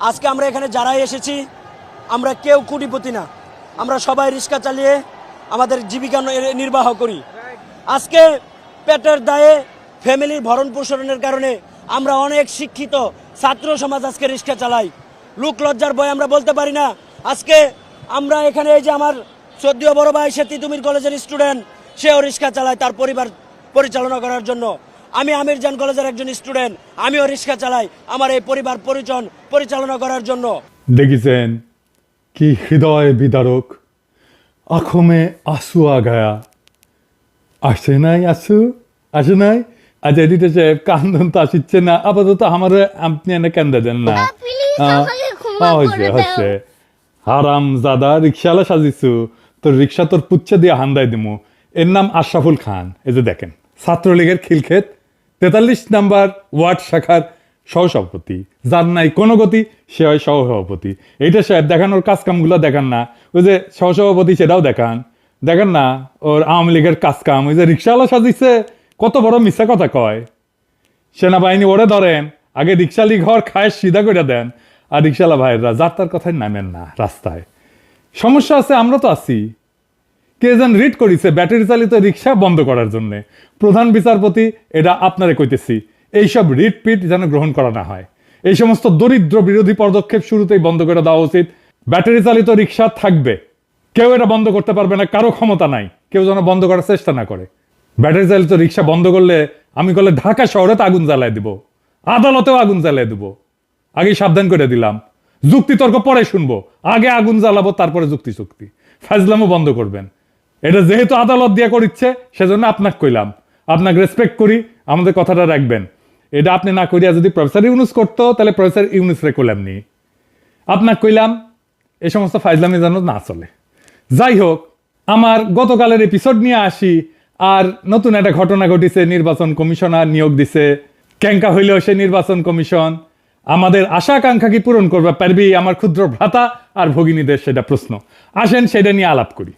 আজকে আমরা এখানে যারাই এসেছি আমরা কেউ কোটিপতি না, আমরা সবাই রিক্সা চালিয়ে আমাদের জীবিকা নির্বাহ করি। আজকে পেটের দায়ে ফ্যামিলির ভরণ পোষণের কারণে আমরা অনেক শিক্ষিত ছাত্র সমাজ আজকে রিক্সা চালাই। লোক লজ্জার ভয়ে আমরা বলতে পারি না। আজকে আমরা এখানে এই যে আমার শ্রদ্ধেয় বড় ভাই সে তিতুমির কলেজের স্টুডেন্ট, সেও রিক্সা চালায় তার পরিবার পরিচালনা করার জন্য। আমি আমিরজান কলেজের একজন স্টুডেন্ট, আমিও রিক্সা চালাই আমার এই পরিবার পরিচালনা করার জন্য। দেখেছেন কি হৃদয় বিদারক, আঁখোं में आंसू आ गया। আসে নাই আসু, আসে নাই। আচ্ছা এডিটর সাহেব কান্দন তো আসছে না, আপাতত আমার আপনি এনে কান্দা দেন না। হচ্ছে হারাম জাদা রিক্সাওয়ালা সাজিছু, তোর রিক্সা তোর পুচ্ছে দিয়ে হান্দাই দিমু। এর নাম আশরাফুল খান। এই যে দেখেন ছাত্রলীগের খিলক্ষেত 43 নাম্বার ওয়ার্ড শাখার সহসভাপতি, যার নাই কোনো গতি সে হয় সহসভাপতি। এইটা সাহেব দেখানোর কাজ কামগুলো দেখান না, ওই যে সহসভাপতি সেটাও দেখান না। ওর আওয়ামী লীগের কাজ কাম, ওই যে রিক্সাওয়ালা সাজিছে কত বড় মিথ্যা কথা কয়। সেনাবাহিনী ওরে ধরেন, আগে রিক্সালি ঘর খায় সিধা করে দেন, আর রিক্সাওয়ালা ভাইয়েরা যার তার কথায় নামেন না রাস্তায়। সমস্যা আছে, আমরা তো আছি। কে যেন রিট করেছে ব্যাটারি চালিত রিক্সা বন্ধ করার জন্য। প্রধান বিচারপতি এটা আপনারে কইতেছি, এইসব রিট পিট যেন গ্রহণ করা না হয়। এই সমস্ত দরিদ্র বিরোধী পদক্ষেপ শুরুতেই বন্ধ করে দেওয়া উচিত। ব্যাটারি চালিত রিক্সা থাকবে, কেউ এটা বন্ধ করতে পারবে না, কারো ক্ষমতা নাই, কেউ যেন বন্ধ করার চেষ্টা না করে। ব্যাটারি চালিত রিক্সা বন্ধ করলে আমি করলে ঢাকা শহরে তো আগুন জ্বালায় দিব, আদালতেও আগুন জ্বালিয়ে দিব। আগে সাবধান করে দিলাম, যুক্তি তর্ক পরে শুনবো, আগে আগুন জ্বালাবো তারপরে যুক্তি চুক্তি। ফাজলামও বন্ধ করবেন। এটা যেহেতু আদালত দিয়ে করিচ্ছে সেজন্য আপনাকে কইলাম, আপনাকে রেসপেক্ট করি, আমাদের কথাটা রাখবেন। এটা আপনি না করিয়া যদি প্রফেসর ইউনুস করতো তাহলে প্রফেসর ইউনুস রে কইলাম নি, আপনাকে কইলাম এই সমস্ত ফাজলামি যেন না চলে। যাই হোক, আমার গতকালের এপিসোড নিয়ে আসি। আর নতুন একটা ঘটনা ঘটিছে, নির্বাচন কমিশনার নিয়োগ দিছে। ক্যাঙ্কা হইলেও সে নির্বাচন কমিশন আমাদের আশা আকাঙ্ক্ষা কি পূরণ করবে পারবি আমার ক্ষুদ্র ভ্রাতা আর ভগিনীদের, সেটা প্রশ্ন। আসেন সেটা নিয়ে আলাপ করি।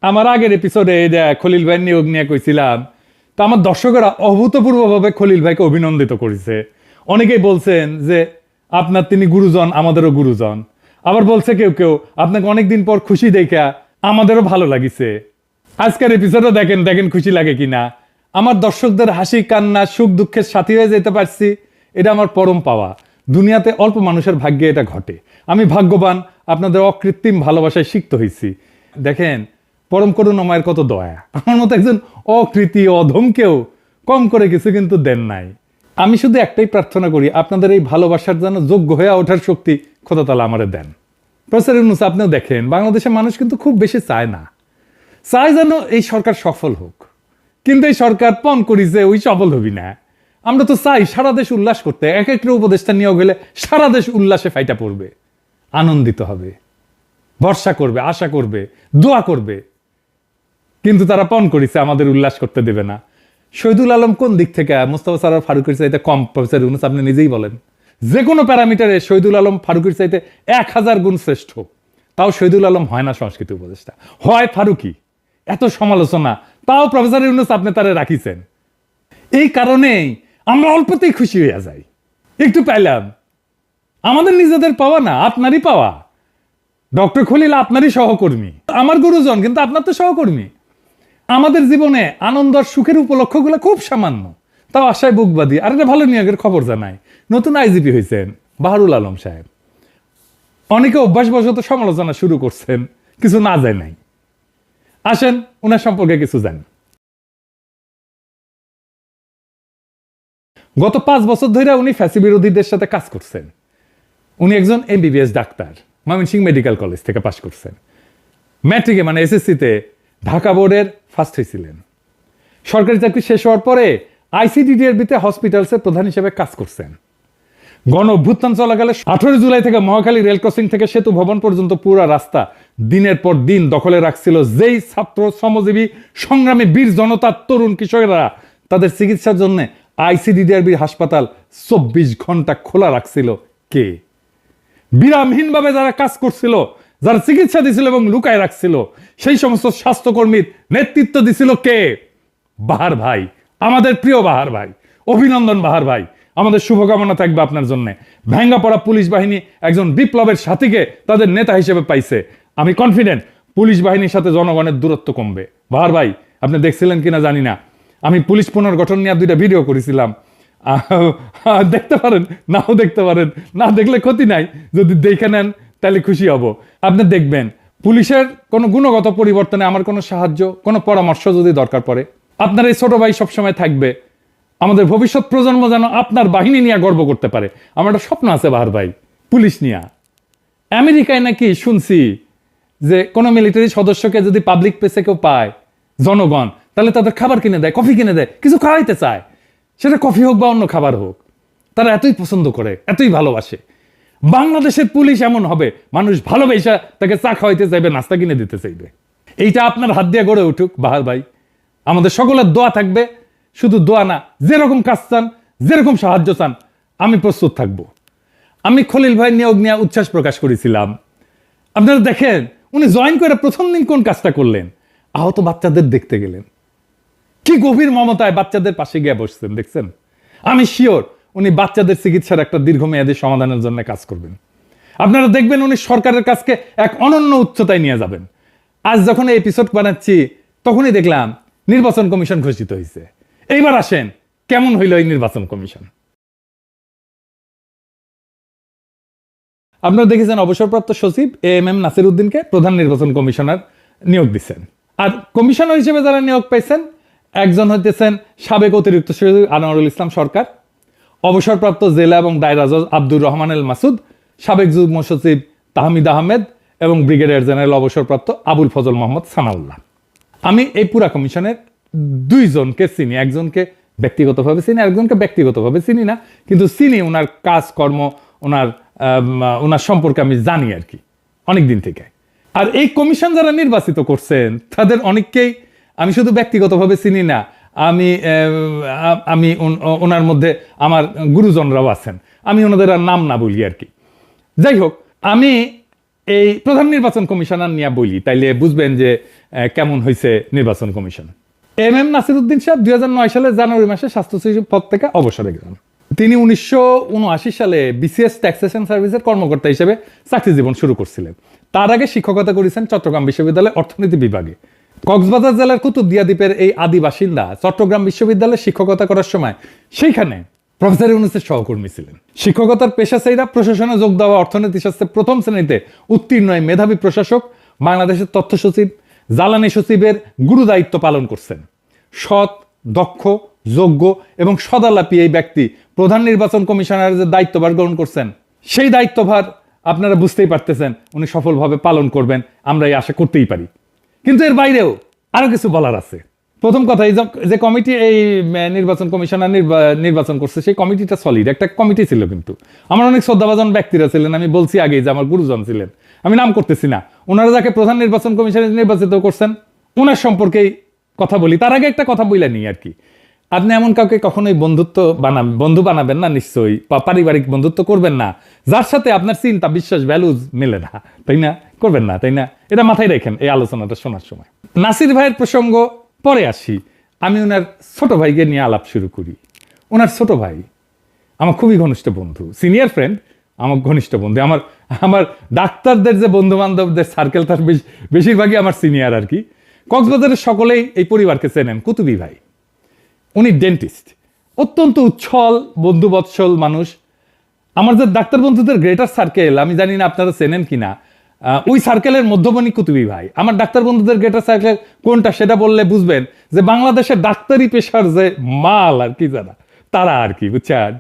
আমার আগের এপিসোডে খলিল ভাই নিয়োগ নিয়ে কইছিলাম, তা আমার দর্শকেরা অভূতপূর্বভাবে খলিল ভাইকে অভিনন্দিত করেছে। অনেকেই বলছেন যে আপনার তিনি গুরুজন, আমাদেরও গুরুজন। আবার বলছে কেউ কেউ আপনাকে অনেকদিন পর খুশি দেখা আমাদেরও ভালো লাগিছে। আজকের এপিসোডে দেখেন দেখেন খুশি লাগে কিনা। আমার দর্শকদের হাসি কান্না সুখ দুঃখের সাথী হয়ে যেতে পারছি, এটা আমার পরম পাওয়া। দুনিয়াতে অল্প মানুষের ভাগ্যে এটা ঘটে। আমি ভাগ্যবান, আপনাদের অকৃত্রিম ভালোবাসায় সিক্ত হয়েছি। দেখেন পরম করুণাময়ের কত দয়া, আমার মতো একজন অকৃতি অধমকেও কম করে কিছু কিন্তু দেন নাই। আমি শুধু একটাই প্রার্থনা করি, আপনাদের এই ভালোবাসার জন্য যোগ্য হয়ে ওঠার শক্তি খোদা তাআলা আমারে দেন। প্রফেসর ইউনূস আপনিও দেখেন, বাংলাদেশের মানুষ কিন্তু খুব বেশি চায় না, চায় যেন এই সরকার সফল হোক। কিন্তু এই সরকার পণ করিছে ওই সফল হবি না। আমরা তো চাই সারা দেশ উল্লাস করতে, এক একটা উপদেষ্টা নিয়োগ হলে সারা দেশ উল্লাসে ফাইটা পড়বে, আনন্দিত হবে, ভরসা করবে, আশা করবে, দোয়া করবে। কিন্তু তারা পণ করেছে আমাদের উল্লাস করতে দেবে না। শহীদুল আলম কোন দিক থেকে মোস্তফা সরোয়ার ফারুকের চাইতে কম? প্রফেসর ইউনূস আপনি নিজেই বলেন। যে কোনো প্যারামিটারে শহীদুল আলম ফারুকের চাইতে 1000 গুণ শ্রেষ্ঠ। তাও শহীদুল আলম হয় না সংস্কৃতি উপদেষ্টা, হয় ফারুকি। এত সমালোচনা তাও প্রফেসর ইউনূস আপনি তারে রাখিছেন। এই কারণেই আমরা অল্পতেই খুশি হয়ে যাই। একটু পাইলাম, আমাদের নিজেদের পাওয়া না, আপনারই পাওয়া। ডক্টর খলিল আপনারই সহকর্মী, আমার গুরুজন কিন্তু আপনার তো সহকর্মী। আমাদের জীবনে আনন্দ আর সুখের উপলক্ষগুলো খুব সামান্য, তাও আশায় বুক বাঁধি। আর একটা ভালো নিয়োগের খবর জানাই, নতুন আইজিপি হয়েছেন বাহারুল আলম সাহেব। অনেকে অভ্যাসবশত সমালোচনা শুরু করছেন, কিছু না যায় নাই। আসেন ওনার সম্পর্কে কিছু জানি। গত 5 বছর ধরে উনি ফ্যাসি বিরোধীদের সাথে কাজ করছেন। উনি একজন MBBS doctor, Mymensingh medical college থেকে পাশ করছেন। ম্যাট্রিকে মানে এসএসসিতে ঢাকা বোর্ডের ফার্স্ট হয়েছিলেন। সরকারি চাকরি শেষ হওয়ার পরে আইসিডিডিআরবিতে হসপিটালসের প্রধান হিসেবে কাজ করছেন। গণ অভ্যুত্থান চলাকালে 18 জুলাই থেকে মহাখালী রেল ক্রসিং থেকে সেতু ভবন পর্যন্ত পুরো রাস্তা দিনের পর দিন দখলে রাখছিল যেই ছাত্র শ্রমজীবী সংগ্রামী বীর জনতার তরুণ কিশোরেরা তাদের চিকিৎসার জন্য আইসিডিডিআরবির হাসপাতাল 24 ঘন্টা খোলা রাখছিল কে? বিরামহীনভাবে যারা কাজ করছিল, যারা চিকিৎসা দিছিল এবং লুকায় রাখছিল, সেই সমস্ত স্বাস্থ্যকর্মীর নেতৃত্ব দিছিল কে? বাহার ভাই, আমাদের প্রিয় বাহার ভাই, অভিনন্দন বাহার ভাই। আমাদের শুভকামনা থাকবে আপনার জন্য। ভাঙ্গা পড়া পুলিশ বাহিনী একজন বিপ্লবের সাথীকে তাদের নেতা হিসেবে পাইছে। আমি কনফিডেন্ট পুলিশ বাহিনীর সাথে জনগণের দূরত্ব কমবে। বাহার ভাই, আপনি দেখছিলেন কিনা জানি না, আমি পুলিশ পুনর্গঠন নিয়ে 2টা ভিডিও করেছিলাম। দেখতে পারেন, নাও দেখতে পারেন, না দেখলে ক্ষতি নাই, যদি দেখে নেন তাহলে খুশি হব। আপনি দেখবেন পুলিশের কোনো গুণগত পরিবর্তনে আমার কোনো সাহায্য, কোনো পরামর্শ যদি দরকার পড়ে, আপনার এই ছোট ভাই সবসময় থাকবে। আমাদের ভবিষ্যৎ প্রজন্ম যেন আপনার বাহিনী নিয়ে গর্ব করতে পারে। আমার একটা স্বপ্ন আছে বাহার ভাই, পুলিশ নিয়ে। আমেরিকায় নাকি শুনছি যে কোনো মিলিটারি সদস্যকে যদি পাবলিক প্লেসে কেউ পায় জনগণ, তাহলে তাদের খাবার কিনে দেয়, কফি কিনে দেয়, কিছু খাওয়াইতে চায়, সেটা কফি হোক বা অন্য খাবার হোক। তারা এতই পছন্দ করে, এতই ভালোবাসে। বাংলাদেশের পুলিশ এমন হবে, মানুষ ভালোবেসে তাকে চা খাওয়াইতে চাইবে, নাস্তা কিনে দিতে চাইবে। এইটা আপনার হাত দিয়ে গড়ে উঠুক বাহার ভাই। আমাদের সকলের দোয়া থাকবে, শুধু দোয়া না, যেরকম কাজ চান, যেরকম সাহায্য চান, আমি প্রস্তুত থাকব। আমি খলিল ভাই নিয়োগ নিয়ে উচ্ছ্বাস প্রকাশ করেছিলাম। আপনারা দেখেন উনি জয়েন করে প্রথম দিন কোন কাজটা করলেন, আহত বাচ্চাদের দেখতে গেলেন। কি গভীর মমতায় বাচ্চাদের পাশে গিয়ে বসছেন, দেখছেন? আমি শিওর উনি বাচ্চাদের চিকিৎসার একটা দীর্ঘমেয়াদী সমাধানের জন্য কাজ করবেন। আপনারা দেখবেন উনি সরকারের কাজকে এক অনন্য উচ্চতায় নিয়ে যাবেন। আজ যখন এই এপিসোড বানাচ্ছি তখনই দেখলাম নির্বাচন কমিশন ঘোষিত হয়েছে। এইবার আসেন, কেমন হইল এই নির্বাচন কমিশন? আপনারা দেখেছেন অবসরপ্রাপ্ত সচিব AMM নাসির উদ্দিনকে প্রধান নির্বাচন কমিশনার নিয়োগ দিচ্ছেন। আর কমিশনার হিসেবে যারা নিয়োগ পাইছেন, একজন হইতেছেন সাবেক অতিরিক্ত সচিব আনোয়ারুল ইসলাম সরকার, অবসরপ্রাপ্ত জেলা এবং দায়রা জজ আব্দুর রহমান এল মাসুদ, সাবেক যুগ্ম সচিব তাহমিদ আহমেদ এবং ব্রিগেডিয়ার জেনারেল অবসরপ্রাপ্ত আবুল ফজল মোহাম্মদ সানাউল্লাহ। আমি এই পুরা কমিশনের 2 জনকে চিনি, একজনকে ব্যক্তিগতভাবে চিনি, একজনকে ব্যক্তিগতভাবে চিনি না, কিন্তু চিনি ওনার কাজকর্ম, ওনার সম্পর্কে আমি জানি আর কি অনেক দিন থেকে। আর এই কমিশন যারা নির্বাচিত করছেন তাদের অনেককেই আমি শুধু ব্যক্তিগতভাবে চিনি না, আমি ওনার মধ্যে আমার গুরুজনরাও আছেন, আমি ওনাদের আর নাম না বলি আর কি। যাই হোক, আমি এই প্রধান নির্বাচন কমিশনার নিয়ে বলি, তাইলে বুঝবেন যে কেমন হয়েছে নির্বাচন কমিশন। AMM নাসির উদ্দিন সাহেব 2009 সালে জানুয়ারি মাসে স্বাস্থ্য সচিব পদ থেকে অবসরে গেলেন। তিনি 1979 সালে BCS ট্যাক্সেশন সার্ভিসের কর্মকর্তা হিসেবে চাকরি জীবন শুরু করছিলেন। তার আগে শিক্ষকতা করেছেন চট্টগ্রাম বিশ্ববিদ্যালয়ের অর্থনীতি বিভাগে। কক্সবাজার জেলার কুতুবদিয়া দ্বীপের এই আদি বাসিন্দা চট্টগ্রাম বিশ্ববিদ্যালয়ে শিক্ষকতা করার সময় সেইখানে প্রফেসর ইউনূসের সহকর্মী ছিলেন। শিক্ষকতার পেশা চাইরা প্রশাসনে যোগ দেওয়া, অর্থনীতিশাস্ত্রে প্রথম শ্রেণীতে উত্তীর্ণ মেধাবী প্রশাসক, বাংলাদেশের তথ্য সচিব, জ্বালানি সচিবের গুরু দায়িত্ব পালন করছেন। সৎ, দক্ষ, যোগ্য এবং সদালাপী এই ব্যক্তি প্রধান নির্বাচন কমিশনারের যে দায়িত্বভার গ্রহণ করছেন, সেই দায়িত্বভার আপনারা বুঝতেই পারতেছেন উনি সফলভাবে পালন করবেন, আমরা এই আশা করতেই পারি। কিন্তু এর বাইরেও আরো কিছু বলার আছে। প্রথম কথা, এই যে কমিটি এই নির্বাচন কমিশনার নির্বাচন করছে, সেই কমিটিটা সলিড একটা কমিটি ছিল। কিন্তু আমার অনেক শ্রদ্ধাভাজন ব্যক্তিরা ছিলেন, আমি বলছি আগে যে আমার গুরুজন ছিলেন, আমি নাম করতেছি না। ওনারা যাকে প্রধান নির্বাচন কমিশনার নির্বাচিত করছেন ওনার সম্পর্কেই কথা বলি। তার আগে একটা কথা বইলা নিই আর কি। আপনি এমন কাউকে কখনোই বন্ধু বানাবেন না, নিশ্চয়ই পারিবারিক বন্ধুত্ব করবেন না যার সাথে আপনার চিন্তা, বিশ্বাস, ভ্যালুজ মেলে না, তাই না? করবেন না, তাই না? এটা মাথায় রাখেন এই আলোচনাটা শোনার সময়। নাসির ভাইয়ের প্রসঙ্গ পরে আসি, আমি ওনার ছোট ভাইকে নিয়ে আলাপ শুরু করি। ওনার ছোট ভাই আমার খুবই ঘনিষ্ঠ বন্ধু, সিনিয়র ফ্রেন্ড, আমার ঘনিষ্ঠ বন্ধু। আমার ডাক্তারদের যে বন্ধু বান্ধবদের সার্কেল, তার বেশিরভাগই আমার সিনিয়র আর কি। কক্সবাজারের সকলেই এই পরিবারকে চেনেন। কুতুবি ভাই, উনি ডেন্টিস্ট, অত্যন্ত উচ্ছল বন্ধুবৎসল মানুষ। আমার যে ডাক্তার বন্ধুদের গ্রেটার সার্কেল, আমি জানি না আপনারা চেনেন কিনা, ওই সার্কেলের মধ্যমণি কুতুবি ভাই। আমার ডাক্তার বন্ধুদের গ্রেটার সার্কেল কোনটা সেটা বললে বুঝবেন যে বাংলাদেশের ডাক্তারি পেশার যে মাল আর কি, যারা তারা আর কি, বুঝছেন?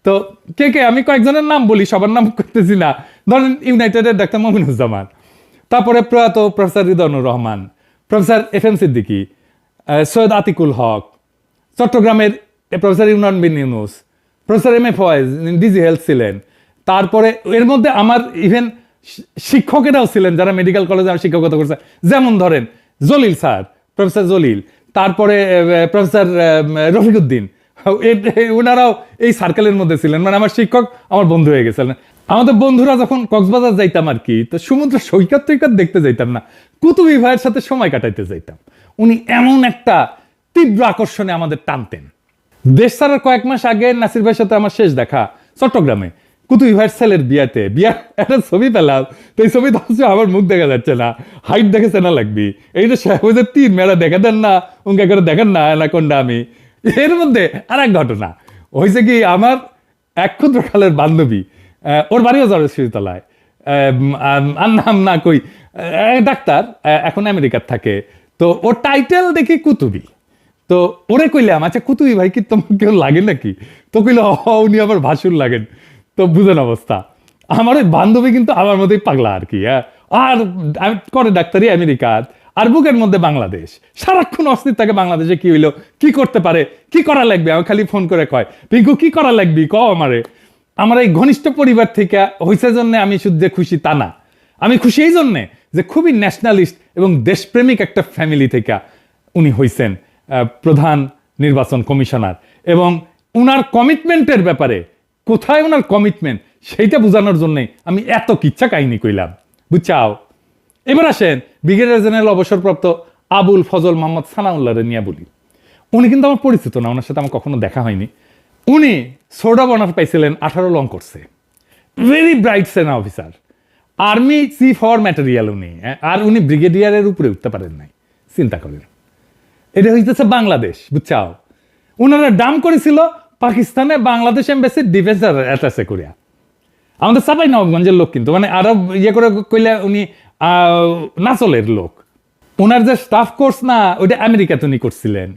তো কে আমি কয়েকজনের নাম বলি, সবার নাম করতেছি না। ধরেন ইউনাইটেডের ডাক্তার মমিনুজ্জামান, তারপরে প্রয়াত professor Ridwanur Rahman, professor FM Siddiqui, Syed Atiqul Haque, চট্টগ্রামের professor Yunan bin Yunus, professor MA Foyez DG health ছিলেন। তারপরে এর মধ্যে আমার ইভেন শিক্ষকেরাও ছিলেন যারা মেডিকেল কলেজে আমার শিক্ষকতা করছে, যেমন ধরেন জলিল স্যার, প্রফেসর জলিল, তারপরে প্রফেসর রফিকুদ্দিন, ওনারাও এই সার্কেলের মধ্যে ছিলেন। মানে আমার শিক্ষক আমার বন্ধু হয়ে গেছিলেন। আমাদের বন্ধুরা যখন কক্সবাজার যাইতাম আর কি, তো সমুদ্র সৈকত দেখতে যাইতাম না, কুতুবি ভাইয়ের সাথে সময় কাটাইতে যাইতাম। উনি এমন একটা তীব্র আকর্ষণে আমাদের টানতেন। দেশ ছাড়ার কয়েক মাস আগে নাসির ভাইয়ের সাথে আমার শেষ দেখা চট্টগ্রামে কুতুবি ভাইয়ের ছেলের বিয়ার একটা ছবি পেলাম। তো এই ছবি ধরছে আমার মুখ দেখা যাচ্ছে না, হাইট দেখেছে না লাগবি, এই যে শাহবাজের 3 মেলা দেখা দেন না, উনকে করে দেখেন না কোনটা আমি। এর মধ্যে আর এক ঘটনা হয়েছে কি, আমার এক ক্ষুদ্রকালের বান্ধবী, ওর বাড়িও জড়শিতলায়, আর নাম না কই, ডাক্তার, এখন আমেরিকার থাকে। তো ওর টাইটেল দেখি কুতুবি। তো ওরে কইলাম, আচ্ছা কুতুবি ভাই কি তোমার কেউ লাগে নাকি? তো কইল উনি আবার ভাসুর লাগেন। তো বুঝেন অবস্থা। আমার ওই বান্ধবী কিন্তু আমার মধ্যেই পাগলা আর কি। আর করে ডাক্তারি আমেরিকার, আর বুকের মধ্যে বাংলাদেশ, সারাক্ষণ অস্থির থাকে বাংলাদেশে কি হইলো, কি করতে পারে, কি করা লাগবে। আমার খালি ফোন করে কয়, পিঙ্কু কি করা লাগবি ক আমারে। আমার এই ঘনিষ্ঠ পরিবার থেকে হয়েছে জন্য আমি শুধু যে খুশি তা না, আমি খুশি এই জন্যে যে খুবই ন্যাশনালিস্ট এবং দেশপ্রেমিক একটা ফ্যামিলি থেকে উনি হইছেন প্রধান নির্বাচন কমিশনার। এবং উনার কমিটমেন্টের ব্যাপারে কোথায় ওনার কমিটমেন্ট সেইটা বোঝানোর জন্যই আমি এত কিচ্ছা কাহিনী কইলাম, বুঝছাও। এবার আসেন ব্রিগেডিয়ার জেনারেল অবসরপ্রাপ্ত আবুল ফজল মোহাম্মদ সানাউল্লাহরে নিয়ে বলি। উনি কিন্তু আমার পরিচিত না, ওনার সাথে আমার কখনো দেখা হয়নি। উনি সোর্ড অফ অনার পাইছিলেন 18 লং করছে, ভেরি ব্রাইট সেনা অফিসার, আর্মি চিফ হওয়ার ম্যাটেরিয়াল উনি। আর উনি ব্রিগেডিয়ারের উপরে উঠতে পারেন নাই, চিন্তা করেন। এটা হইতেছে বাংলাদেশ, বুঝছাও। ওনারা ডাম করেছিল পাকিস্তানে বাংলাদেশ এম্বাসির ডিফেন্স অ্যাটাচে করিয়া। আমাদের চাপাই নবাবগঞ্জের লোক, কিন্তু মানে আরো ইয়ে করে কইলে উনি নাচলের লোক। ওনার যে স্টাফ কোর্স না, ওইটা আমেরিকাতে উনি করছিলেন।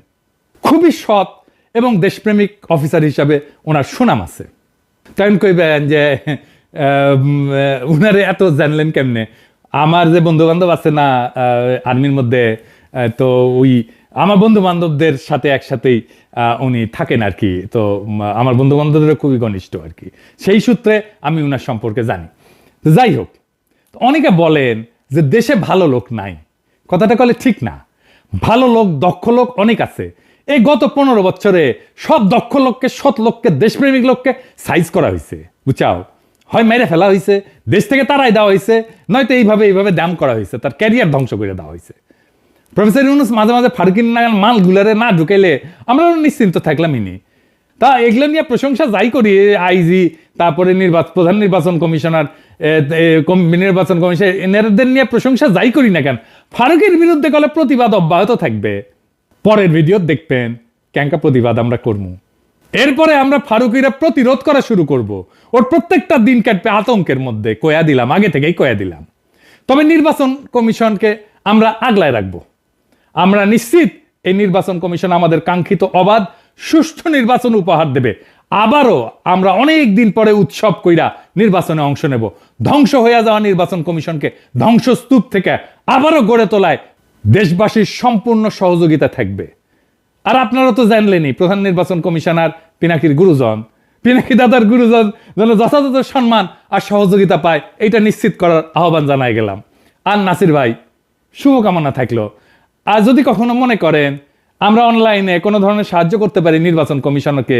খুবই সৎ এবং দেশপ্রেমিক অফিসার হিসাবে ওনার সুনাম আছে। তখন কইবেন যে উনারে এত জানলেন কেমনে? আমার যে বন্ধু বান্ধব আছে না আর্মির মধ্যে, তো ওই আমার বন্ধু বান্ধবদের সাথে একসাথেই উনি থাকেন আর কি। তো আমার বন্ধু বান্ধবদের খুবই ঘনিষ্ঠ আর কি, সেই সূত্রে আমি উনার সম্পর্কে জানি। তো যাই হোক, অনেকে বলেন যে দেশে ভালো লোক নাই, কথাটা কলে ঠিক না। ভালো লোক, দক্ষ লোক অনেক আছে। এই গত 15 বছরে সব দক্ষ লোককে, সৎ লোককে, দেশপ্রেমিক লোককে সাইজ করা হয়েছে, বুঝাও। হয় মেরে ফেলা হয়েছে, দেশ থেকে তারাই দেওয়া হয়েছে, নয়তো এইভাবে দাম করা হয়েছে, তার ক্যারিয়ার ধ্বংস করে দেওয়া হয়েছে। প্রফেসর ইউনুস মাঝে মাঝে ফারকিন নাগাল মাল গুলারে না ঢুকাইলে আমরা নিশ্চিন্ত থাকলাম ইনি। তা এগুলো নিয়ে প্রশংসা যাই করি, আইজি, তারপরে প্রধান নির্বাচন কমিশনার, নির্বাচন কমিশন, এনাদের নিয়ে প্রশংসা যাই করি না কেন, ফারুকের বিরুদ্ধে গেলে প্রতিবাদ অব্যাহত থাকবে। পরের ভিডিও দেখবেন ক্যাঙ্কা প্রতিবাদ আমরা করবো। এরপরে আমরা ফারুকিরা প্রতিরোধ করা শুরু করব। ওর প্রত্যেকটা দিন কাটবে আতঙ্কের মধ্যে, কয়া দিলাম, আগে থেকেই কয়া দিলাম। তবে নির্বাচন কমিশনকে আমরা আগলায় রাখবো। আমরা নিশ্চিত এই নির্বাচন কমিশন আমাদের কাঙ্ক্ষিত অবাধ সুষ্ঠু নির্বাচন উপহার দেবে। আবারও আমরা অনেক দিন পরে উৎসব কইরা নির্বাচনে অংশ নেব। ধ্বংস হয়ে যাওয়া নির্বাচন কমিশনকে ধ্বংসস্তূপ থেকে আবারও গড়ে তোলায় দেশবাসীর সম্পূর্ণ সহযোগিতা থাকবে। আর আপনারা তো জানলেনই, প্রধান নির্বাচন কমিশনার পিনাকির গুরুজন, পিনাকি দাদার গুরুজন যেন যথাযথ সম্মান আর সহযোগিতা পায়, এটা নিশ্চিত করার আহ্বান জানাই গেলাম। আর নাসির ভাই, শুভকামনা থাকলো। আর যদি কখনো মনে করেন আমরা অনলাইনে কোনো ধরনের সাহায্য করতে পারি নির্বাচন কমিশনকে,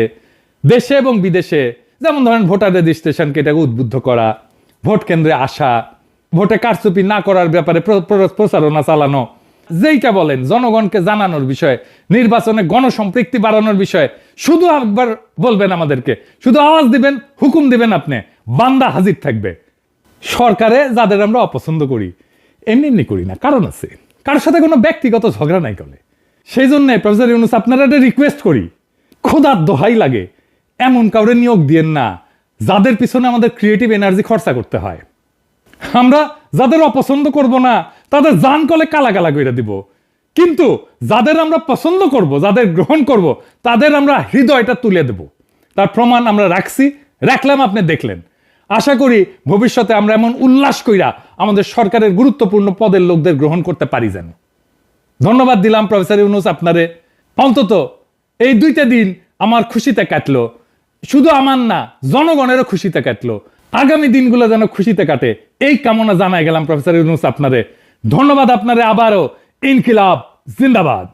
দেশে এবং বিদেশে, যেমন ধরেন ভোটার রেজিস্ট্রেশনকে এটাকে উদ্বুদ্ধ করা, ভোট কেন্দ্রে আসা, ভোটে কারচুপি না করার ব্যাপারে প্রচারণা চালানো, যেইটা বলেন জনগণকে জানানোর বিষয়ে, নির্বাচনে গণসম্পৃক্তি বাড়ানোর বিষয়ে শুধু একবার বলবেন আমাদেরকে, শুধু আওয়াজ দিবেন, হুকুম দিবেন, আপনি বান্দা হাজির থাকবে। সরকারে যাদের আমরা অপছন্দ করি, এমনি করি না, কারণ আছে, কারোর সাথে কোনো ব্যক্তিগত ঝগড়া নাই করে। সেই জন্য প্রফেসর ইউনুস আপনারা একটা রিকোয়েস্ট করি, খোদার দোহাই লাগে এমন কাউরে নিয়োগ দিয়েন না যাদের পিছনে আমাদের ক্রিয়েটিভ এনার্জি খরচা করতে হয়। আমরা যাদের অপছন্দ করব না তাদের জান কলে কালা কালা করে দিব, কিন্তু যাদের আমরা পছন্দ করব, যাদের গ্রহণ করব, তাদের আমরা হৃদয়টা তুলে দেব। তার প্রমাণ আমরা রাখলাম, আপনি দেখলেন। আশা করি ভবিষ্যতে আমরা এমন উল্লাস কইরা আমাদের সরকারের গুরুত্বপূর্ণ পদের লোকদের গ্রহণ করতে পারি যেন। ধন্যবাদ দিলাম প্রফেসর ইউনুস আপনারে। অন্তত এই 2টা দিন আমার খুশিতে কাটলো, শুধু আমার না, জনগণেরও খুশিতে কাটলো। আগামী দিনগুলো যেন খুশিতে কাটে, এই কামনা জানাই গেলাম প্রফেসর ইউনুস আপনারে। ধন্যবাদ আপনারে আবারও। ইনকিলাব জিন্দাবাদ।